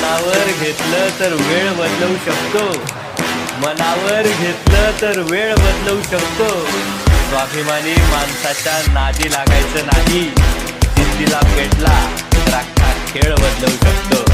मनावर घेतलं तर वेळ बदलवू शकतो, मनावर घेतलं तर वेळ बदलवू शकतो. स्वाभिमानी माणसाच्या नादी लागायचं नाही, जिद्दीला पेटला तर अख्खा खेळ बदलवू शकतो.